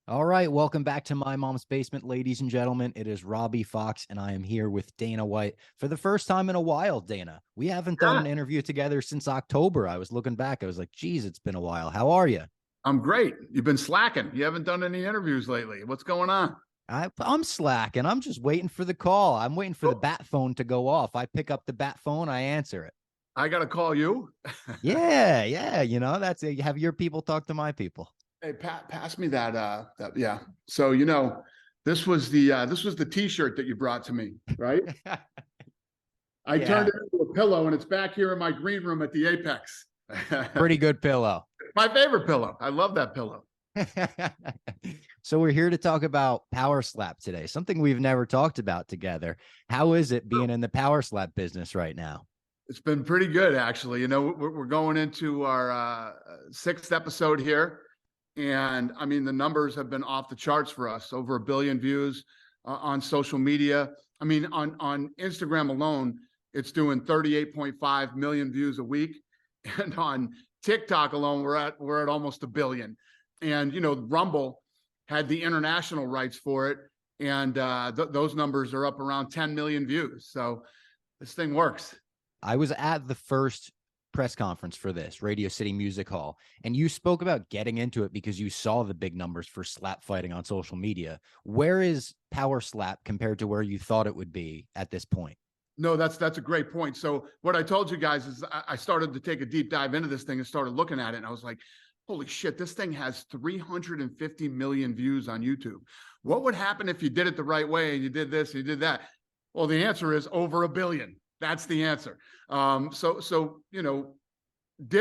All right, welcome back to My Mom's Basement, ladies and gentlemen. It is Robbie Fox, and I am here with Dana White for the first time in a while. Dana, we haven't done Yeah, an interview together since October. I was looking back. I was like, geez, it's been a while. How are you? I'm great. You've been slacking. You haven't done any interviews lately. What's going on? I'm slacking. I'm just waiting for the call. I'm waiting for the Oh, bat phone to go off. I pick up the bat phone, I answer it. I got to call you. Yeah, yeah. That's it. You have your people talk to my people. Hey, Pat, pass me that. Yeah. So this was the T-shirt that you brought to me, right? I turned Yeah, it into a pillow, and it's back here in my green room at the Apex. pretty good pillow. My favorite pillow. I love that pillow. So we're here to talk about power slap today, something we've never talked about together. How is it being in the power slap business right now? It's been pretty good, actually. We're going into our sixth episode here. And I mean, the numbers have been off the charts for us. Over 1 billion views on social media. I mean, on Instagram alone, it's doing 38.5 million views a week. And on TikTok alone, we're at almost 1 billion. And Rumble had the international rights for it, and those numbers are up around 10 million views. So this thing works. I was at the first press conference for this Radio City Music Hall, and you spoke about getting into it because you saw the big numbers for slap fighting on social media. Where is power slap compared to where you thought it would be at this point? No, that's a great point. So what I told you guys is I started to take a deep dive into this thing and started looking at it, and I was like, holy shit, this thing has 350 million views on YouTube. What would happen if you did it the right way and you did this, and you did that? Well, the answer is over 1 billion. That's the answer. Did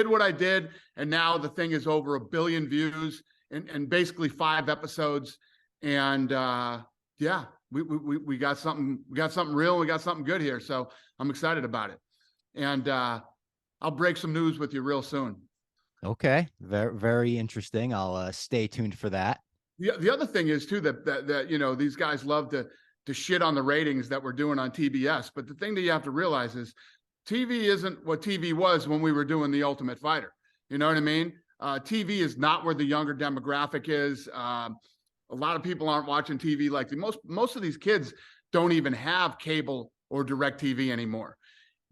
what I did, and now the thing is over 1 billion views and basically 5 episodes. And yeah, we got something real. We got something good here. So I'm excited about it. And I'll break some news with you real soon. Okay, very very interesting. I'll stay tuned for that. The other thing is too that these guys love to shit on the ratings that we're doing on TBS, but the thing that you have to realize is TV isn't what TV was when we were doing The Ultimate Fighter. You know what I mean? TV is not where the younger demographic is. A lot of people aren't watching TV like most of these kids don't even have cable or direct TV anymore.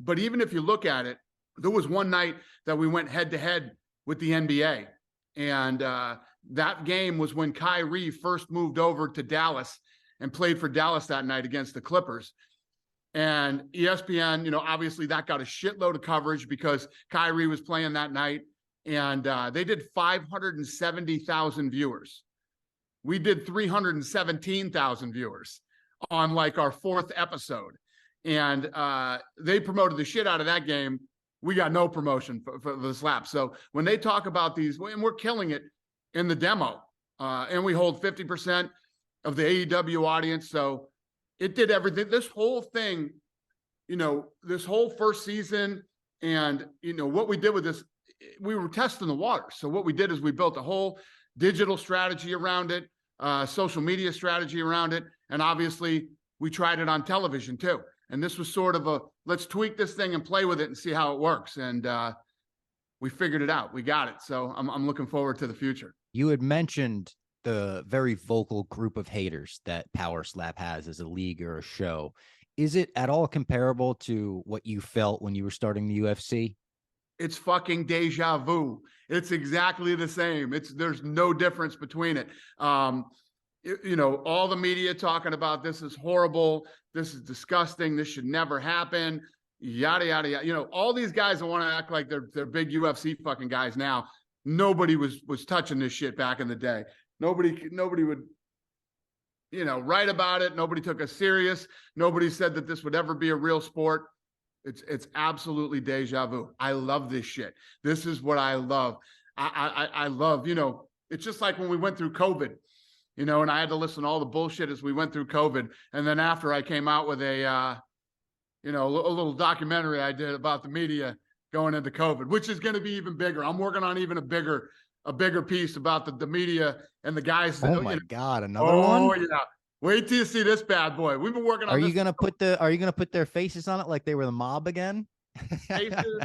But even if you look at it, there was one night that we went head to head with the NBA. And that game was when Kyrie first moved over to Dallas and played for Dallas that night against the Clippers. And ESPN, obviously that got a shitload of coverage because Kyrie was playing that night. And they did 570,000 viewers. We did 317,000 viewers on like our 4th episode. And they promoted the shit out of that game. We got no promotion for the slap. So when they talk about these, and we're killing it in the demo, and we hold 50% of the AEW audience. So it did everything. This whole thing, this whole first season, and what we did with this, we were testing the water. So what we did is we built a whole digital strategy around it, social media strategy around it, and obviously we tried it on television too. And this was sort of let's tweak this thing and play with it and see how it works. And we figured it out. We got it. So I'm looking forward to the future. You had mentioned the very vocal group of haters that Power Slap has as a league or a show. Is it at all comparable to what you felt when you were starting the UFC? It's fucking deja vu. It's exactly the same. There's no difference between it. All the media talking about this is horrible. This is disgusting. This should never happen. Yada, yada, yada. All these guys that want to act like they're big UFC fucking guys now. Nobody was touching this shit back in the day. Nobody would, write about it. Nobody took us serious. Nobody said that this would ever be a real sport. It's absolutely deja vu. I love this shit. This is what I love. I love, it's just like when we went through COVID, and I had to listen to all the bullshit as we went through COVID. And then after I came out with a little documentary I did about the media going into COVID, which is going to be even bigger. I'm working on even a bigger piece about the media and the guys. Oh my God, another one? Oh yeah. Wait till you see this bad boy. We've been working on this. Are you gonna put their faces on it like they were the mob again? Faces,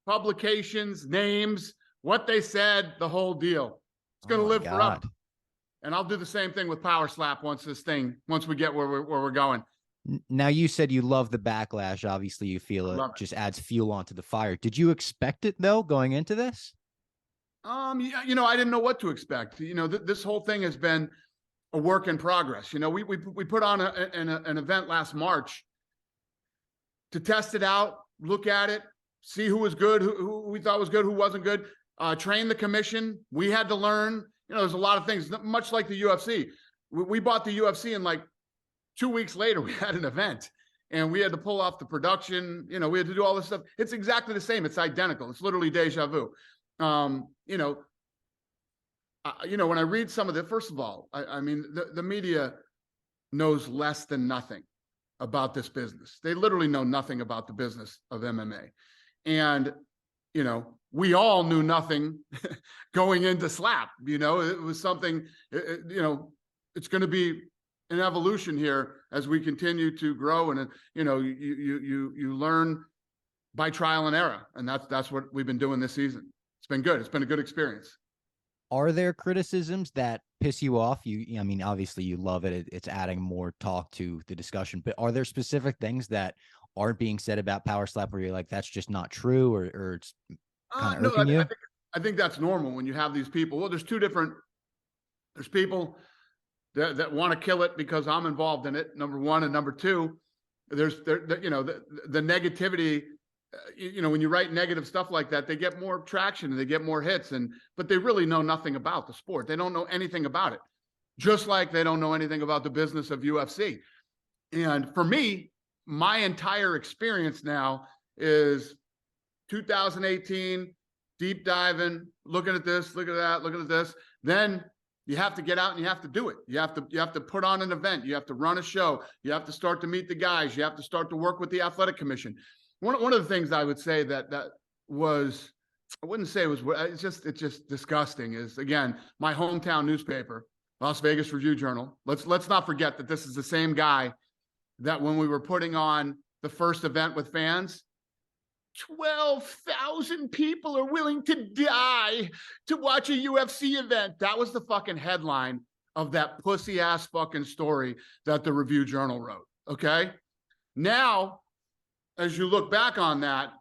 publications, names, what they said, the whole deal. It's going to live forever. And I'll do the same thing with power slap once we get where we're going. Now, you said you love the backlash. Obviously, you feel it just adds fuel onto the fire. Did you expect it, though, going into this? Yeah, I didn't know what to expect. This whole thing has been a work in progress. We put on an event last March to test it out, look at it, see who was good, who we thought was good, who wasn't good, train the commission. We had to learn, there's a lot of things, much like the UFC. We bought the UFC and like 2 weeks later, we had an event and we had to pull off the production. We had to do all this stuff. It's exactly the same. It's identical. It's literally deja vu. When I read some of first of all, I mean, the media knows less than nothing about this business. They literally know nothing about the business of MMA. And, we all knew nothing going into slap. It was something, it's going to be an evolution here as we continue to grow. And, you learn by trial and error. And that's what we've been doing this season. It's been good. It's been a good experience. Are there criticisms that piss you off? I mean, obviously you love it. It's adding more talk to the discussion, but are there specific things that aren't being said about power slap where you're like, that's just not true, or it's kind of irking you? I think that's normal when you have these people. Well, there's people that want to kill it because I'm involved in it. Number one. And number two, there's the negativity. When you write negative stuff like that, they get more traction and they get more hits, but they really know nothing about the sport. They don't know anything about it, just like they don't know anything about the business of UFC. And for me, my entire experience now is 2018, deep diving, looking at this, looking at that, looking at this. Then you have to get out and you have to do it. You have to put on an event. You have to run a show. You have to start to meet the guys. You have to start to work with the athletic commission. One of the things I would say that was, I wouldn't say it was, it's just disgusting, is, again, my hometown newspaper, Las Vegas Review-Journal. Let's not forget that this is the same guy that when we were putting on the first event with fans, 12,000 people are willing to die to watch a UFC event. That was the fucking headline of that pussy ass fucking story that the Review-Journal wrote. Okay. Now, as you look back on that,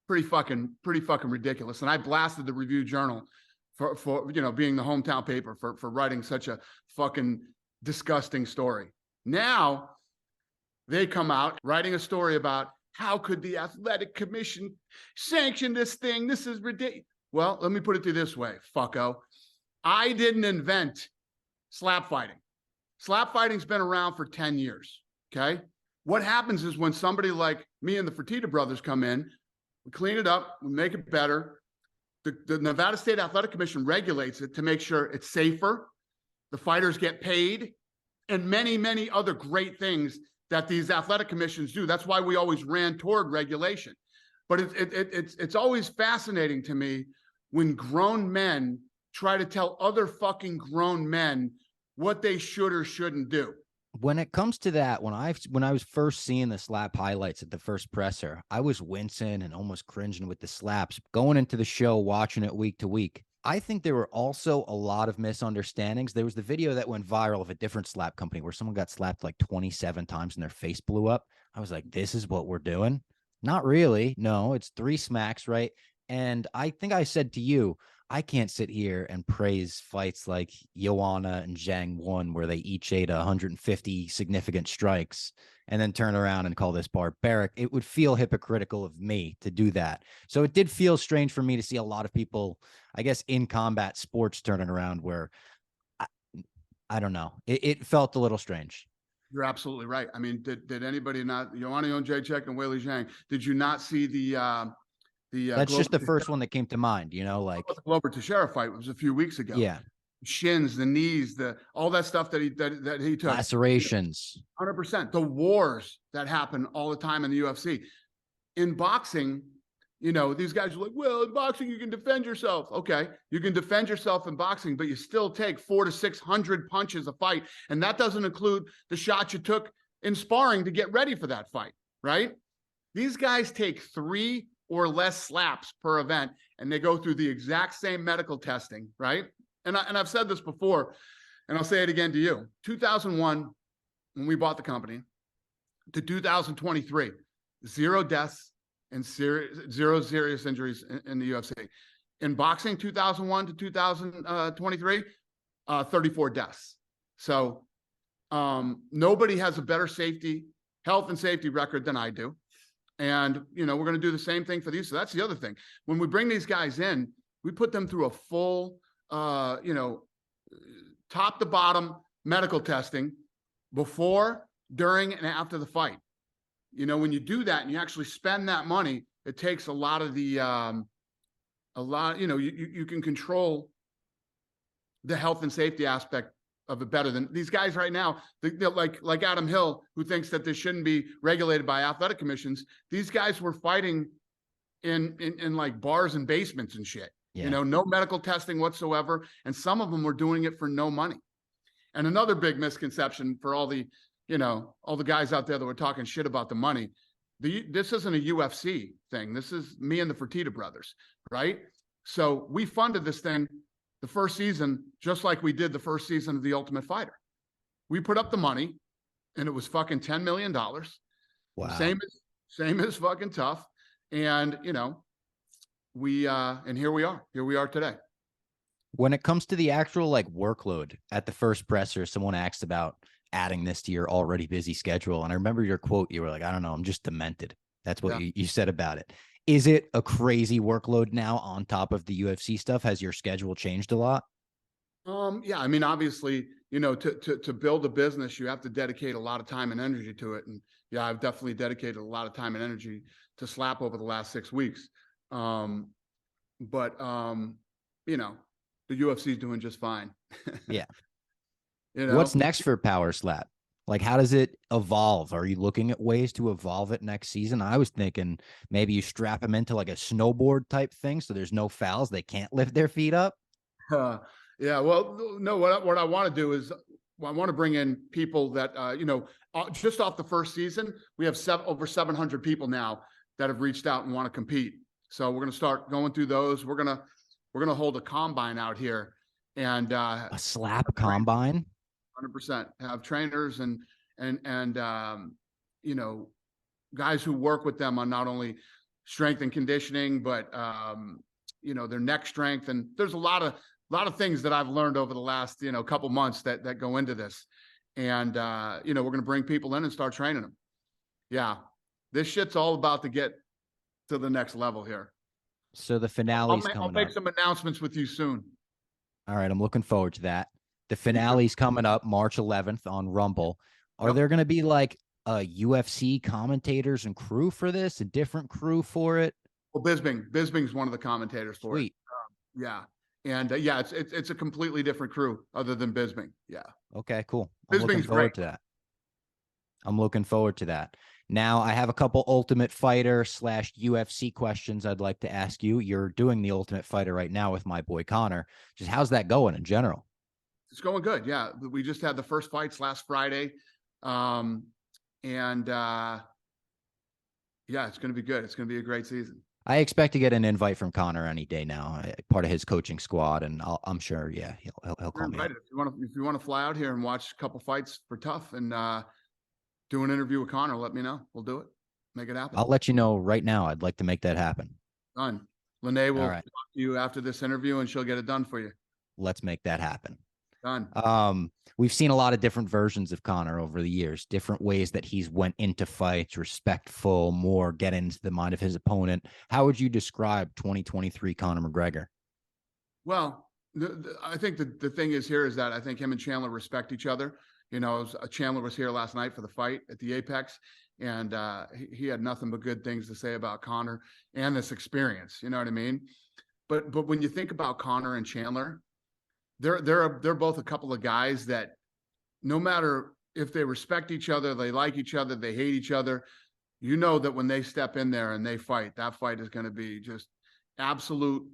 pretty fucking ridiculous. And I blasted the Review-Journal for being the hometown paper for writing such a fucking disgusting story. Now they come out writing a story about how could the athletic commission sanction this thing? This is ridiculous. Well, let me put it to you this way, fucko. I didn't invent slap fighting. Slap fighting's been around for 10 years. Okay. What happens is when somebody like me and the Fertitta brothers come in, we clean it up, we make it better. The Nevada State Athletic Commission regulates it to make sure it's safer, the fighters get paid, and many, many other great things that these athletic commissions do. That's why we always ran toward regulation. But it's always fascinating to me when grown men try to tell other fucking grown men what they should or shouldn't do. When it comes to that, when I was first seeing the slap highlights at the first presser, I was wincing and almost cringing with the slaps. Going into the show, watching it week to week, I think there were also a lot of misunderstandings. There was the video that went viral of a different slap company where someone got slapped like 27 times and their face blew up. I was like, this is what we're doing? Not really. No, it's 3 smacks, right? And I think I said to you, I can't sit here and praise fights like Joanna and Zhang won, where they each ate 150 significant strikes, and then turn around and call this barbaric. It would feel hypocritical of me to do that. So it did feel strange for me to see a lot of people, I guess, in combat sports turning around where I don't know. It felt a little strange. You're absolutely right. I mean, did anybody not, Joanna Jędrzejczyk and Weili Zhang, did you not see that's just the first one that came to mind, like the Glover Teixeira fight was a few weeks ago. Yeah. Shins, the knees, all that stuff that he took. Lacerations. 100%. The wars that happen all the time in the UFC. In boxing, these guys are like, well, in boxing, you can defend yourself. Okay. You can defend yourself in boxing, but you still take 400 to 600 punches a fight. And that doesn't include the shots you took in sparring to get ready for that fight, right? These guys take 3 or less slaps per event, and they go through the exact same medical testing, right? and I've said this before, and I'll say it again to you. 2001, when we bought the company, to 2023, 0 deaths and 0 serious injuries in the UFC. In boxing, 2001 to 2023, 34 deaths. So nobody has a better health and safety record than I do. And, we're going to do the same thing for these. So that's the other thing. When we bring these guys in, we put them through a full, top to bottom medical testing before, during, and after the fight. When you do that and you actually spend that money, it takes a lot of the, you can control the health and safety aspect of it better than these guys right now. Like Adam Hill, who thinks that this shouldn't be regulated by athletic commissions. These guys were fighting in like bars and basements and shit. Yeah. No medical testing whatsoever, and some of them were doing it for no money. And another big misconception for all the guys out there that were talking shit about the money. This isn't a UFC thing. This is me and the Fertitta brothers, right? So we funded this thing the first season, just like we did the first season of The Ultimate Fighter. We put up the money, and it was fucking $10 million. Wow. Same as fucking tough. And, and here we are. Here we are today. When it comes to the actual workload at the first presser, someone asked about adding this to your already busy schedule. And I remember your quote, you were like, I don't know, I'm just demented. That's what you said about it. Is it a crazy workload now on top of the UFC stuff? Has your schedule changed a lot? Yeah, I mean, obviously, to build a business, you have to dedicate a lot of time and energy to it. And yeah, I've definitely dedicated a lot of time and energy to Slap over the last 6 weeks. The UFC is doing just fine. Yeah. What's next for Power Slap? How does it evolve? Are you looking at ways to evolve it next season? I was thinking maybe you strap them into a snowboard type thing, so there's no fouls. They can't lift their feet up. Yeah. Well, no, what I want to do is I want to bring in people that, just off the first season, we have over 700 people now that have reached out and want to compete. So we're going to start going through those. We're going to hold a combine out here, and a slap combine. 100% have trainers and guys who work with them on not only strength and conditioning, but their neck strength. And there's a lot of things that I've learned over the last couple months that go into this. And we're going to bring people in and start training them. Yeah, this shit's all about to get to the next level here. So the finale's coming up. I'll make some announcements with you soon. All right, I'm looking forward to that. The finale's coming up March 11th on Rumble. Are there going to be UFC commentators and crew for this? A different crew for it? Well, Bisping's one of the commentators for Sweet. it. Yeah. And it's a completely different crew other than Bisping. Yeah. Okay, cool. I'm looking forward to that. Now I have a couple Ultimate Fighter / UFC questions I'd like to ask you. You're doing the Ultimate Fighter right now with my boy Connor. Just how's that going in general? It's going good. Yeah. We just had the first fights last Friday. Yeah, it's going to be good. It's going to be a great season. I expect to get an invite from Connor any day now, part of his coaching squad, and I'm sure, yeah, he'll call me up. If you want to fly out here and watch a couple fights for Tough and do an interview with Connor, let me know. We'll do it. Make it happen. I'll let you know right now. I'd like to make that happen. Done. Lene will talk to you after this interview, and she'll get it done for you. Let's make that happen. Done. We've seen a lot of different versions of Connor over the years, different ways that he's went into fights, respectful, more get into the mind of his opponent. How would you describe 2023 Conor McGregor? Well, I think the thing is that I think him and Chandler respect each other. Chandler was here last night for the fight at the Apex, and he had nothing but good things to say about Conor and this experience. You know what I mean? But when you think about Conor and Chandler, they're both a couple of guys that no matter if they respect each other, they like each other, they hate each other, that when they step in there and they fight, that fight is going to be just absolute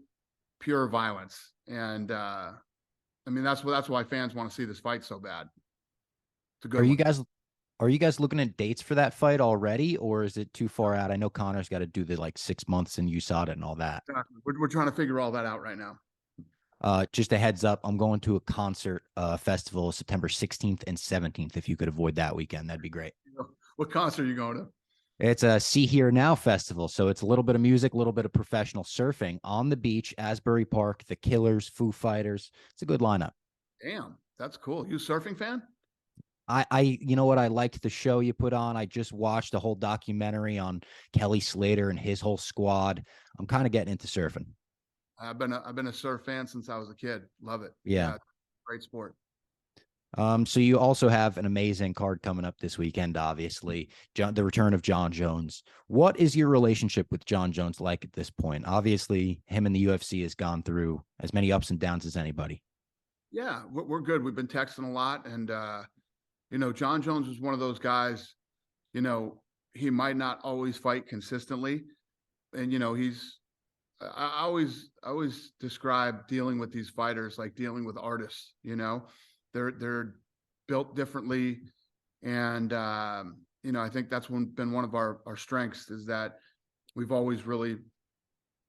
pure violence. And that's why fans want to see this fight so bad. It's a good one. Are you guys looking at dates for that fight already, or is it too far out? I know Conor's got to do the 6 months in USADA and all that. We're trying to figure all that out right now. Just a heads up, I'm going to a concert festival September 16th and 17th. If you could avoid that weekend, that'd be great. What concert are you going to? It's a See Here Now festival. So it's a little bit of music, a little bit of professional surfing on the beach, Asbury Park, The Killers, Foo Fighters. It's a good lineup. Damn, that's cool. You a surfing fan? You know what? I liked the show you put on. I just watched a whole documentary on Kelly Slater and his whole squad. I'm kind of getting into surfing. I've been a surf fan since I was a kid. Love it. Yeah. Great sport. So you also have an amazing card coming up this weekend, obviously, the return of Jon Jones. What is your relationship with Jon Jones like at this point? Obviously, him and the UFC has gone through as many ups and downs as anybody. Yeah, we're good. We've been texting a lot, and Jon Jones was one of those guys. He might not always fight consistently, and I always describe dealing with these fighters like dealing with artists. They're built differently, and I think that's been one of our strengths, is that we've always really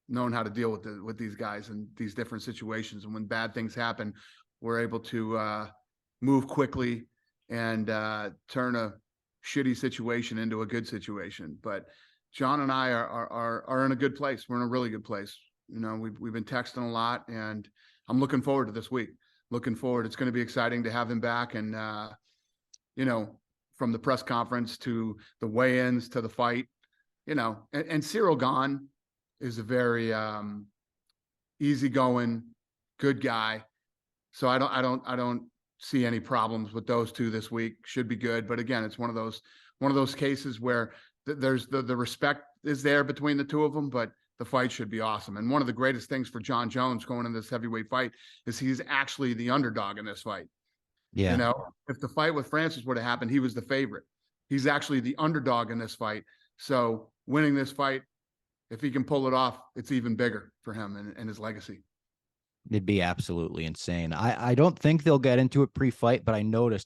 known how to deal with these guys in these different situations. And when bad things happen, we're able to move quickly and turn a shitty situation into a good situation. But Jon and I are in a good place. We're in a really good place. We've been texting a lot, and I'm looking forward to this week. Looking forward. It's going to be exciting to have him back. And, from the press conference to the weigh-ins to the fight, and Cyril Gahn is a very easygoing, good guy. So I don't see any problems with those two this week. Should be good. But again, it's one of those cases where there's the respect is there between the two of them, but the fight should be awesome. And one of the greatest things for Jon Jones going in this heavyweight fight is he's actually the underdog in this fight. Yeah. If the fight with Francis would have happened, he was the favorite. He's actually the underdog in this fight. So winning this fight, if he can pull it off, it's even bigger for him and his legacy. It'd be absolutely insane. I don't think they'll get into it pre-fight, but I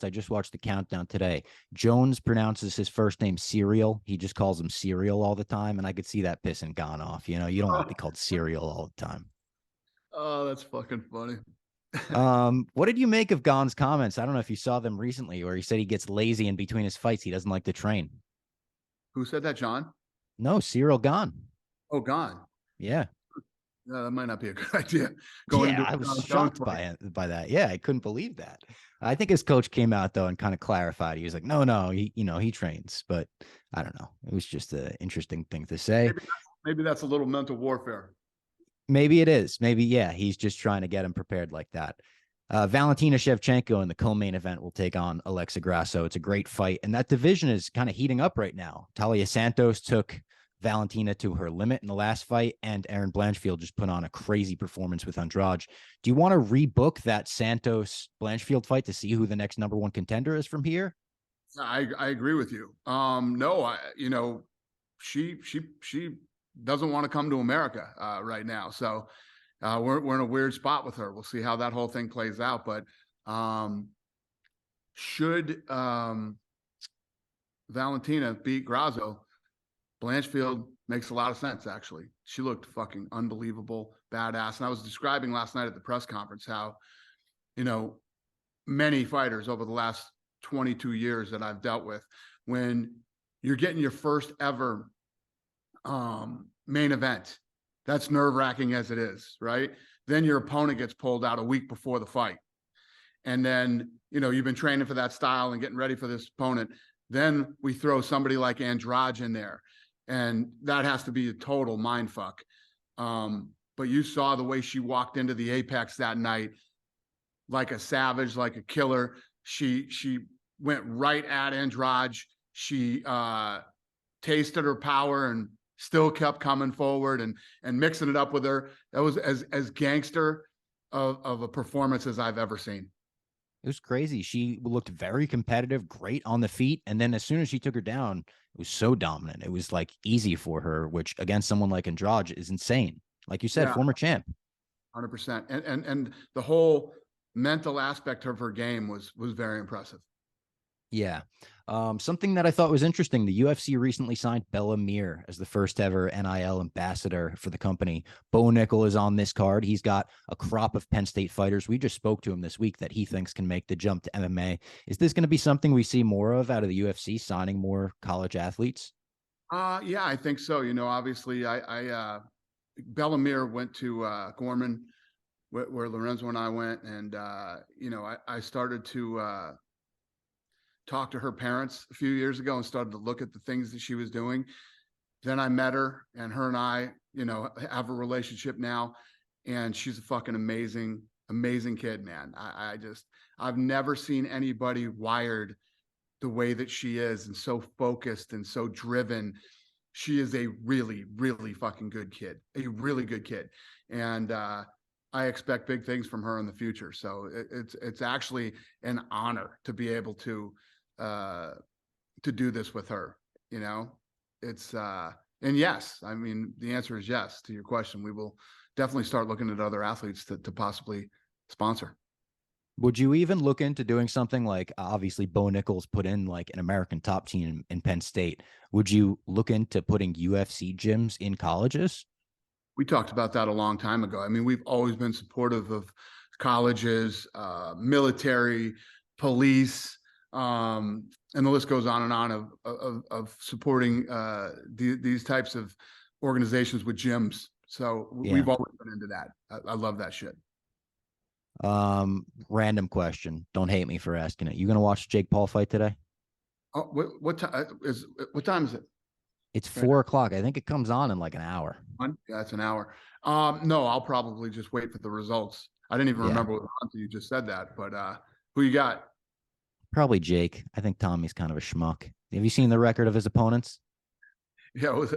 just watched the countdown today. Jones pronounces his first name Serial. He just calls him Serial all the time, and I could see that pissing Gone off. You don't want to be called Serial all the time. Oh, that's fucking funny. What did you make of Gone's comments? I don't know if you saw them recently, where he said he gets lazy in between his fights. He doesn't like to train. Who said that, Jon? No, Cyril Gane. Oh, Gane. Yeah. That might not be a good idea. I was shocked by that. Yeah, I couldn't believe that. I think his coach came out though and kind of clarified. He was like, no, he trains, but I don't know. It was just an interesting thing to say. Maybe that's a little mental warfare. Maybe it is. Maybe, yeah, he's just trying to get him prepared like that. Valentina Shevchenko in the co-main event will take on Alexa Grasso. It's a great fight, and that division is kind of heating up right now. Talia Santos took Valentina to her limit in the last fight, and Erin Blanchfield just put on a crazy performance with Andrade. Do you want to rebook that Santos Blanchfield fight to see who the next number one contender is from here? I agree with you. No, she doesn't want to come to America right now, so we're in a weird spot with her. We'll see how that whole thing plays out, but should Valentina beat Grasso, Blanchfield makes a lot of sense, actually. She looked fucking unbelievable, badass. And I was describing last night at the press conference how, many fighters over the last 22 years that I've dealt with, when you're getting your first ever main event, that's nerve-wracking as it is, right? Then your opponent gets pulled out a week before the fight. And then, you've been training for that style and getting ready for this opponent. Then we throw somebody like Andrade in there. And that has to be a total mind fuck. But you saw the way she walked into the Apex that night, like a savage, like a killer. She went right at Andrade. She tasted her power and still kept coming forward and mixing it up with her. That was as gangster of a performance as I've ever seen. It was crazy. She looked very competitive, great on the feet. And then as soon as she took her down, it was so dominant. It was like easy for her, which against someone like Andrade is insane. Like you said, former champ. 100%. And the whole mental aspect of her game was very impressive. Yeah. Something that I thought was interesting, the UFC recently signed Bella Mir as the first ever NIL ambassador for the company. Bo Nickel is on this card. He's got a crop of Penn State fighters. We just spoke to him this week that he thinks can make the jump to MMA. Is this going to be something we see more of out of the UFC, signing more college athletes? Yeah, I think so. Obviously, Bellamere went to Gorman, where Lorenzo and I went, and I started to talk to her parents a few years ago and started to look at the things that she was doing. Then I met her, and her and I, have a relationship now, and she's a fucking amazing kid, man. I've never seen anybody wired the way that she is, and so focused and so driven. She is a really, really fucking good kid, a really good kid. And I expect big things from her in the future. So it's actually an honor to be able to do this with her. It's and yes, I mean, the answer is yes to your question. We will definitely start looking at other athletes to possibly sponsor. Would you even look into doing something like, obviously Bo Nichols put in like an American top team in Penn State? Would you look into putting UFC gyms in colleges? We talked about that a long time ago. I mean, we've always been supportive of colleges, military, police, and the list goes on and on of supporting these types of organizations with gyms. So we've always been into that. I love that shit. Random question. Don't hate me for asking it. You gonna watch Jake Paul fight today? Oh, what time is it? It's 4 o'clock. I think it comes on in like an hour. Yeah, it's an hour. No, I'll probably just wait for the results. I didn't even remember what until you just said that. But who you got? Probably Jake. I think Tommy's kind of a schmuck. Have you seen the record of his opponents? Yeah, it was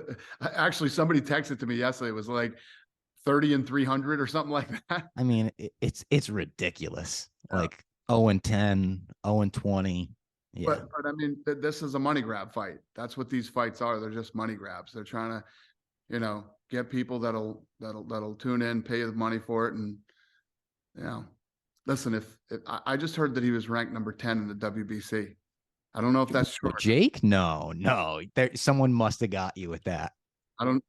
actually somebody texted to me yesterday. It was like 30-300 or something like that. I mean, it's ridiculous. Like 0-10, 0-20. Yeah. But I mean, this is a money grab fight. That's what these fights are. They're just money grabs. They're trying to, get people that'll tune in, pay the money for it, and listen. If I just heard that he was ranked number 10 in the WBC. I don't know if that's true. Jake? No. Someone must have got you with that. The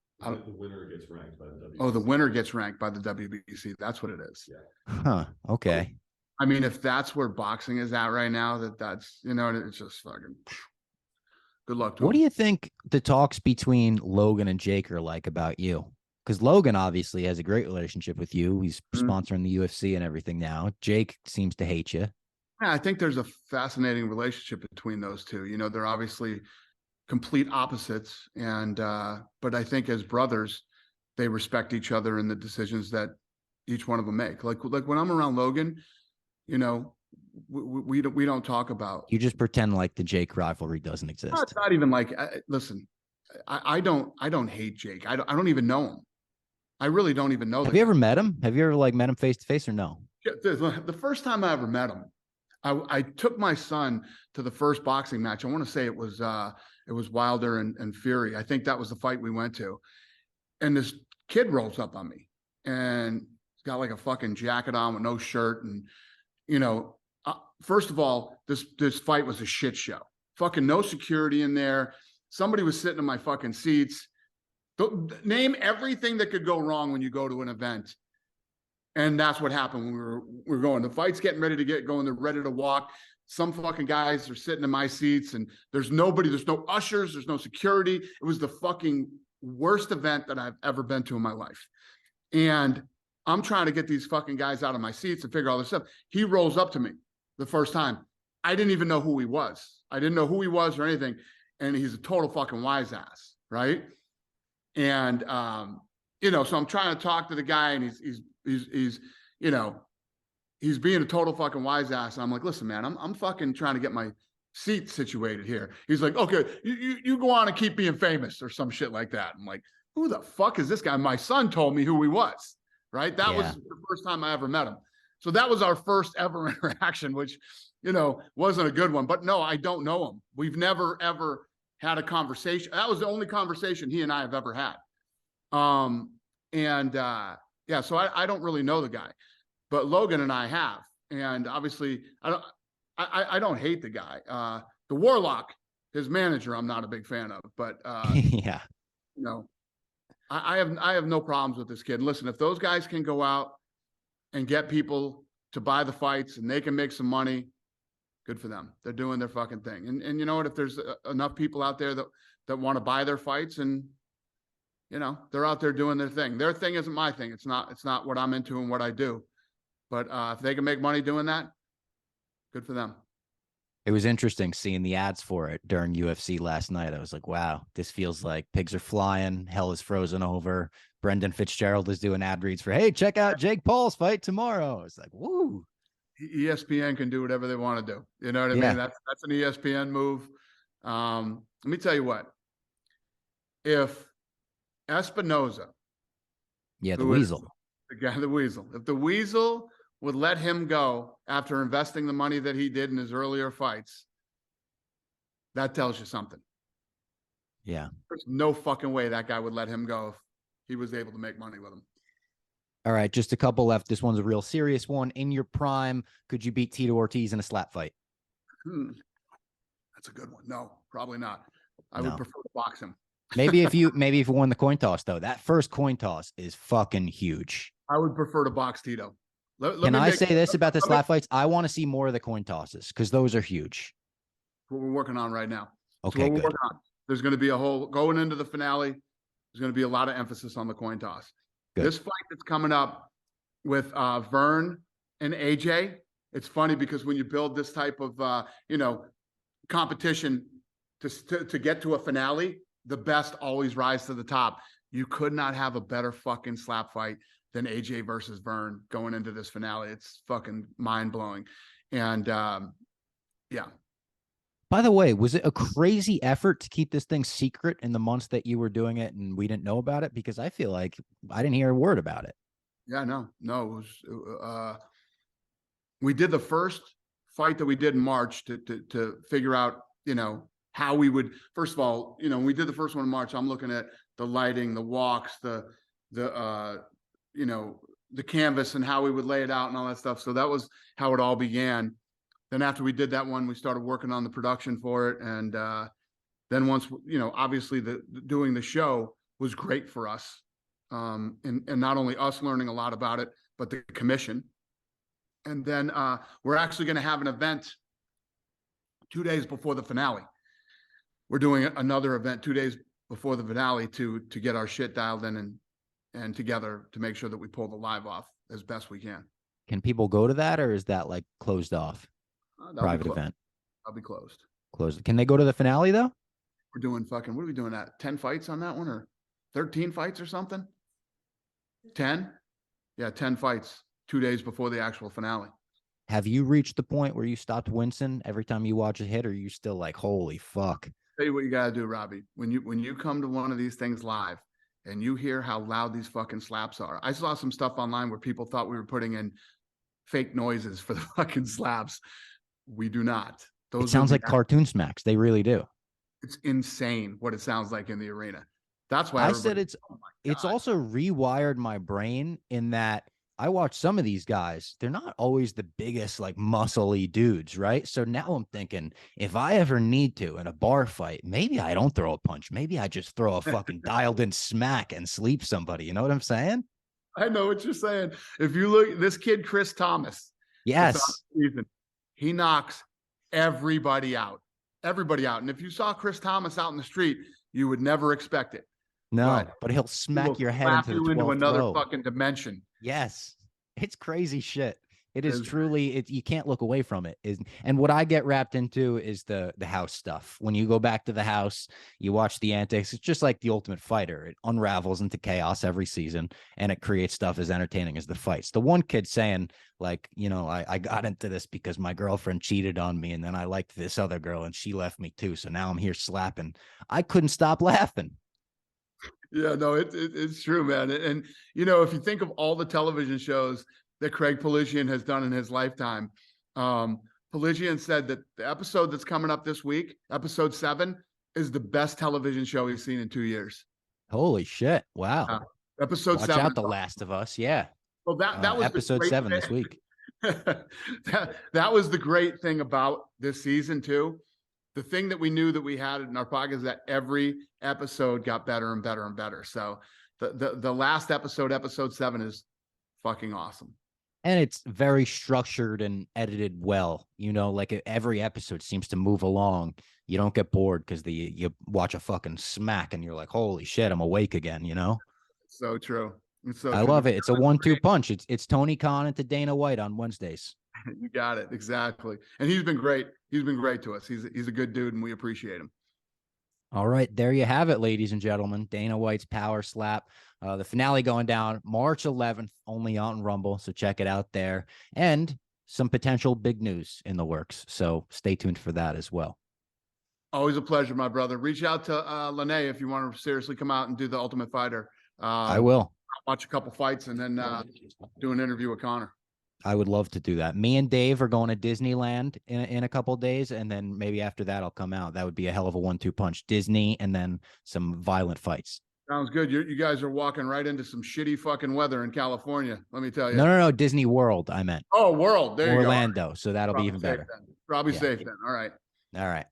winner gets ranked by the WBC. Oh, the winner gets ranked by the WBC. That's what it is. Yeah. Huh. Okay. I mean, if that's where boxing is at right now, that's it's just fucking good luck to What him. do you think the talks between Logan and Jake are like about you? Because Logan obviously has a great relationship with you. He's sponsoring the UFC and everything now. Jake seems to hate you. Yeah, I think there's a fascinating relationship between those two. They're obviously complete opposites, and but I think as brothers, they respect each other in the decisions that each one of them make. Like when I'm around Logan, we don't talk about. You just pretend like the Jake rivalry doesn't exist. No, it's not even like. Listen, I don't hate Jake. I don't even know him. I really don't even know. Have you ever met him? Have you ever met him face to face or no? The first time I ever met him, I took my son to the first boxing match. I want to say it was Wilder and Fury. I think that was the fight we went to. And this kid rolls up on me, and he's got like a fucking jacket on with no shirt. And, first of all, this fight was a shit show. Fucking no security in there. Somebody was sitting in my fucking seats. Name everything that could go wrong when you go to an event. And that's what happened when we were going. The fight's getting ready to get going. They're ready to walk. Some fucking guys are sitting in my seats, and there's nobody. There's no ushers. There's no security. It was the fucking worst event that I've ever been to in my life. And I'm trying to get these fucking guys out of my seats and figure all this stuff. He rolls up to me the first time. I didn't even know who he was. I didn't know who he was or anything. And he's a total fucking wise ass, right? And so I'm trying to talk to the guy, and he's being a total fucking wise ass. And I'm like, listen, man, I'm fucking trying to get my seat situated here. He's like, okay, you go on and keep being famous or some shit like that. I'm like, who the fuck is this guy? My son told me who he was, right? That was the first time I ever met him. So that was our first ever interaction, which, wasn't a good one. But no, I don't know him. We've never, ever had a conversation. That was the only conversation he and I have ever had. So I don't really know the guy, but Logan and I have. And obviously, I don't hate the guy. The Warlock, his manager, I'm not a big fan of, but Yeah. you know, I have no problems with this kid. Listen, if those guys can go out and get people to buy the fights and they can make some money, good for them. They're doing their fucking thing. And you know what? If there's enough people out there that want to buy their fights, and you know, they're out there doing their thing. Their thing isn't my thing. It's not what I'm into and what I do. But if they can make money doing that, good for them. It was interesting seeing the ads for it during UFC last night. I was like, wow, this feels like pigs are flying. Hell is frozen over. Brendan Fitzgerald is doing ad reads for, hey, check out Jake Paul's fight tomorrow. It's like, woo. ESPN can do whatever they want to do. You know what I Yeah. mean? That's an ESPN move. Let me tell you what. If Espinoza, Yeah, the Weasel. the guy, the Weasel, if the Weasel would let him go after investing the money that he did in his earlier fights, that tells you something. Yeah. There's no fucking way that guy would let him go if he was able to make money with him. All right, just a couple left. This one's a real serious one. In your prime, could you beat Tito Ortiz in a slap fight? That's a good one. No, probably not. I would prefer to box him. maybe if you won the coin toss, though. That first coin toss is fucking huge. I would prefer to box Tito. Can I say this about the slap fights? I want to see more of the coin tosses because those are huge. What we're working on right now. Okay, good. There's going to be a whole going into the finale. There's going to be a lot of emphasis on the coin toss. Good. This fight that's coming up with Vern and AJ. It's funny because when you build this type of competition to get to a finale, the best always rise to the top. You could not have a better fucking slap fight than AJ versus Vern going into this finale. It's fucking mind blowing. And yeah. By the way, was it a crazy effort to keep this thing secret in the months that you were doing it and we didn't know about it? Because I feel like I didn't hear a word about it. Yeah, no. It was, we did the first fight that we did in March to figure out, how we would, first of all, when we did the first one in March, I'm looking at the lighting, the walks, the canvas and how we would lay it out and all that stuff. So that was how it all began. Then after we did that one, we started working on the production for it. And then once, obviously doing the show was great for us. And not only us learning a lot about it, but the commission. And then we're actually going to have an event 2 days before the finale. We're doing another event 2 days before the finale to get our shit dialed in and together to make sure that we pull the live off as best we can. Can people go to that, or is that like closed off? Private event. I'll be closed. Closed. Can they go to the finale though? We're doing what are we doing at 10 fights on that one, or 13 fights or something? 10? Yeah, 10 fights 2 days before the actual finale. Have you reached the point where you stopped wincing every time you watch a hit, or are you still like, holy fuck? Tell you what you gotta do, Robbie. When you come to one of these things live and you hear how loud these fucking slaps are. I saw some stuff online where people thought we were putting in fake noises for the fucking slaps. We do not. It sounds like cartoon smacks. They really do. It's insane what it sounds like in the arena. That's why I said it's also rewired my brain in that I watch some of these guys. They're not always the biggest, like muscly dudes, right? So now I'm thinking, if I ever need to in a bar fight, maybe I don't throw a punch. Maybe I just throw a fucking dialed in smack and sleep somebody. You know what I'm saying? I know what you're saying. If you look at this kid, Chris Thomas. Yes. He knocks everybody out. And if you saw Chris Thomas out in the street, you would never expect it. No, but he'll smack your head into another fucking dimension. Yes. It's crazy shit. It is truly, you can't look away from it. And what I get wrapped into is the house stuff. When you go back to the house, you watch the antics. It's just like the Ultimate Fighter. It unravels into chaos every season, and it creates stuff as entertaining as the fights. The one kid saying, like, I got into this because my girlfriend cheated on me, and then I liked this other girl, and she left me too. So now I'm here slapping. I couldn't stop laughing. Yeah, no, it's true, man. And, if you think of all the television shows that Craig Peligian has done in his lifetime, Peligian said that the episode that's coming up this week, episode 7, is the best television show he's seen in 2 years. Holy shit. Wow. Episode 7. Watch out, The Last of Us. Yeah. Well, that was episode 7 this week. that was the great thing about this season too, the thing that we knew that we had in our pocket is that every episode got better and better and better. So the last episode, episode 7, is fucking awesome. And it's very structured and edited well. You know, like every episode seems to move along. You don't get bored because you watch a fucking smack and you're like, holy shit, I'm awake again, you know? So true. It's so I true. love it. It's a 1-2 punch. It's Tony Khan into Dana White on Wednesdays. You got it. Exactly. And he's been great. He's been great to us. He's a good dude and we appreciate him. All right, there you have it, ladies and gentlemen. Dana White's Power Slap. The finale going down March 11th, only on Rumble, so check it out there. And some potential big news in the works, so stay tuned for that as well. Always a pleasure, my brother. Reach out to Lene if you want to seriously come out and do the Ultimate Fighter. I will. Watch a couple fights and then do an interview with Connor. I would love to do that. Me and Dave are going to Disneyland in a couple of days, and then maybe after that I'll come out. That would be a hell of a 1-2 punch. Disney and then some violent fights. Sounds good. You guys are walking right into some shitty fucking weather in California. Let me tell you. No. Disney World, I meant. Oh, World. There you go. Orlando. So that'll be even better. Probably Yeah. safe then. All right. All right.